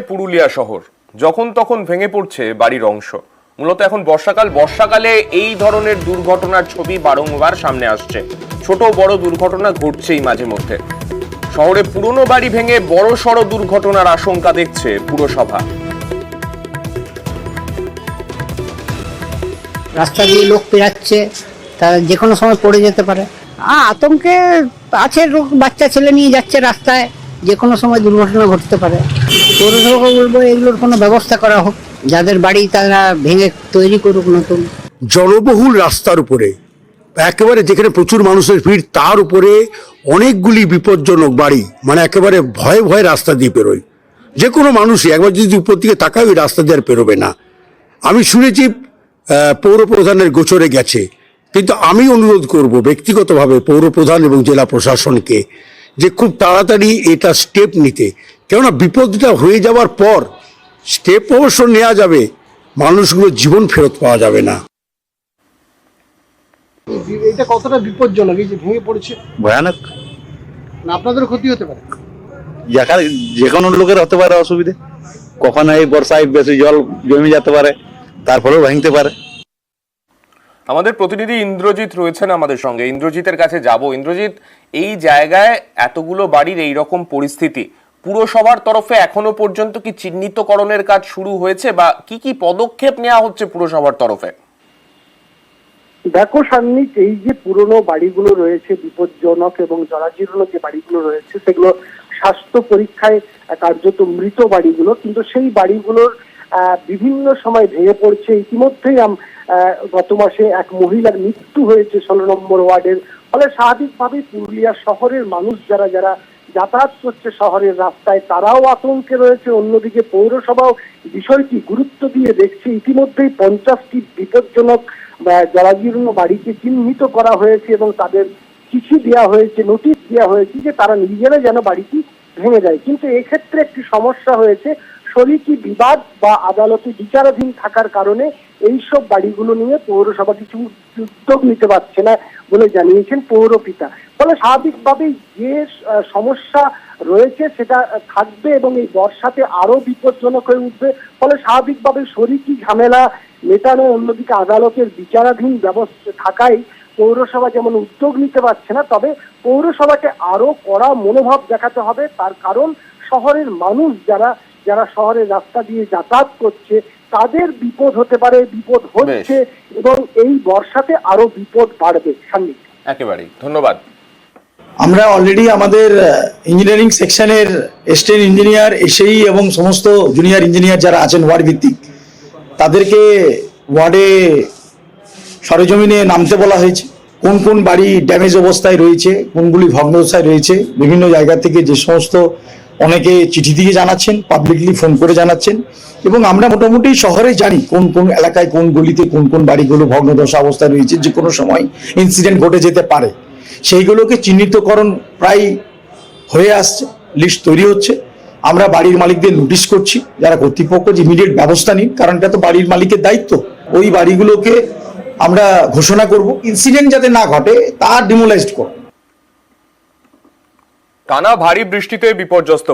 পুরুলিয়া শহর যখন তখন ভেঙে পড়ছে বাড়ির অংশ। মূলত এখন বর্ষাকালে এই ধরনের দুর্ঘটনার ছবি বারংবার সামনে আসছে। ছোট বড় দুর্ঘটনা ঘটছেই মাঝে মধ্যে। শহরে পুরনো বাড়ি ভেঙে বড় সড় দুর্ঘটনার আশঙ্কা দেখছে পুরসভা। রাস্তা দিয়ে লোক পেরাচ্ছে, তারা যে কোনো সময় পড়ে যেতে পারে। আতঙ্কে আছে, লোক বাচ্চা ছেলে নিয়ে যাচ্ছে রাস্তায়, যে কোনো সময় দুর্ঘটনা ঘটতে পারে। পৌরসভাকে বলবো এগুলোর কোনো ব্যবস্থা করা হোক, যাদের বাড়ি তারা ভেঙে তৈরি করুক নতুন। জনবহুল রাস্তার উপরে একেবারে যেখানে প্রচুর মানুষের ভিড়, তার উপরে অনেকগুলি বিপজ্জনক বাড়ি, মানে একেবারে ভয়ে ভয়ে রাস্তা দিয়ে পেরোয়। যে কোনো মানুষই একবার যদি উপর দিকে তাকায় ওই রাস্তা দিয়ে আর পেরোবে না। আমি শুনেছি পৌর প্রধানের গোচরে গেছে, কিন্তু আমি অনুরোধ করব ব্যক্তিগতভাবে পৌরপ্রধান এবং জেলা প্রশাসনকে যে খুব তাড়াতাড়ি এটা স্টেপ নিতে। কেননা বিপদটা হয়ে যাওয়ার পর স্টেপ অবশ্য নেওয়া যাবে, মানুষগুলোর জীবন ফেরত পাওয়া যাবে না। এটা কতটা বিপজ্জনক, এই যে ভেঙে পড়ছে? ভয়ানক। না আপনাদেরও ক্ষতি হতে পারে? যে কোনো লোকের হতে পারে অসুবিধে। কখন এই বর্ষায় বেশি জল জমে যেতে পারে, তারপরেও ভাঙতে পারে। আমাদের প্রতিনিধি ইন্দ্রজিৎ রয়েছেন আমাদের সঙ্গে। ইন্দ্রজিতের কাছে যাব। ইন্দ্রজিৎ, এই জায়গায় এতগুলো বাড়ির এই রকম পরিস্থিতি, পুরসভার তরফে এখনো পর্যন্ত কি চিহ্নিতকরণের কাজ শুরু হয়েছে বা কি কি পদক্ষেপ নেওয়া হচ্ছে পুরসভার তরফে? দেখো সান্নিক, এই যে পুরনো বাড়িগুলো রয়েছে বিপজ্জনক এবং জরাজীর্ণ যে বাড়িগুলো রয়েছে, সেগুলো স্বাস্থ্য পরীক্ষায় কার্যত মৃত বাড়িগুলো, কিন্তু সেই বাড়িগুলোর বিভিন্ন সময় ভেঙে পড়ছে। ইতিমধ্যেই গত মাসে এক মহিলার মৃত্যু হয়েছে 16 নম্বর ওয়ার্ডের। ফলে স্বাভাবিকভাবেই পুরুলিয়া শহরের মানুষ যারা যাতায়াত করছে শহরের রাস্তায়, তারাও আতঙ্কে রয়েছে। অন্যদিকে পৌরসভাও বিষয়টি গুরুত্ব দিয়ে দেখছে। ইতিমধ্যেই 50টি বিপজ্জনক জরাজীর্ণ বাড়িকে চিহ্নিত করা হয়েছে এবং তাদের চিঠি দেওয়া হয়েছে, নোটিশ দেওয়া হয়েছে যে তারা নিজেরা যেন বাড়িটি ভেঙে যায়। কিন্তু এক্ষেত্রে একটি সমস্যা হয়েছে, শরিকি বিবাদ বা আদালতে বিচারাধীন থাকার কারণে এইসব বাড়িগুলো নিয়ে পৌরসভা কিছু উদ্যোগ নিতে পারছে না বলে জানিয়েছেন পৌরপিতা। ফলে স্বাভাবিকভাবেই যে সমস্যা রয়েছে সেটা থাকবে এবং এই বর্ষাতে আরো বিপজ্জনক হয়ে উঠবে। ফলে স্বাভাবিকভাবে শরিকি ঝামেলা মেটানো, অন্যদিকে আদালতের বিচারাধীন ব্যবস্থা থাকায় পৌরসভা যেমন উদ্যোগ নিতে পারছে না, তবে পৌরসভাকে আরো কড়া মনোভাব দেখাতে হবে। তার কারণ শহরের মানুষ যারা শহরের রাস্তা দিয়ে যাতায়াত করছে, তাদের বিপদ হতে পারে, বিপদ হচ্ছে এবং এই বর্ষাতে আরো বিপদ বাড়বে। সান্নিক, একেবারেই ধন্যবাদ। আমরা অলরেডি আমাদের ইঞ্জিনিয়ারিং সেকশনের এসিস্ট্যান্ট ইঞ্জিনিয়ার, এসএই এবং সমস্ত জুনিয়র ইঞ্জিনিয়ার যারা আছেন ওয়ার্ড ভিত্তিক, তাদেরকে ওয়ার্ডে সরেজমিনে নামতে বলা হয়েছে। কোন কোন বাড়ি ড্যামেজ অবস্থায় রয়েছে, কোনগুলি ভগ্নদশায় রয়েছে, বিভিন্ন জায়গা থেকে যে সমস্ত অনেকে চিঠি দিয়ে জানাচ্ছেন, পাবলিকলি ফোন করে জানাচ্ছেন, এবং আমরা মোটামুটি শহরে জানি কোন কোন এলাকায় কোন গলিতে কোন কোন বাড়িগুলো ভগ্নদশা অবস্থায় রয়েছে, যে কোনো সময় ইনসিডেন্ট ঘটে যেতে পারে। সেইগুলোকে চিহ্নিতকরণ প্রায় হয়ে আসছে, লিস্ট তৈরি হচ্ছে। আমরা বাড়ির মালিকদের নোটিশ করছি, যারা কর্তৃপক্ষ যে ইমিডিয়েট ব্যবস্থা নিন, কারণ এটা তো বাড়ির মালিকের দায়িত্ব। ওই বাড়িগুলোকে আমরা ঘোষণা করব, ইনসিডেন্ট যাতে না ঘটে তা ডিমোলাইজড করব। টানা ভারী বৃষ্টিতে বিপর্যস্ত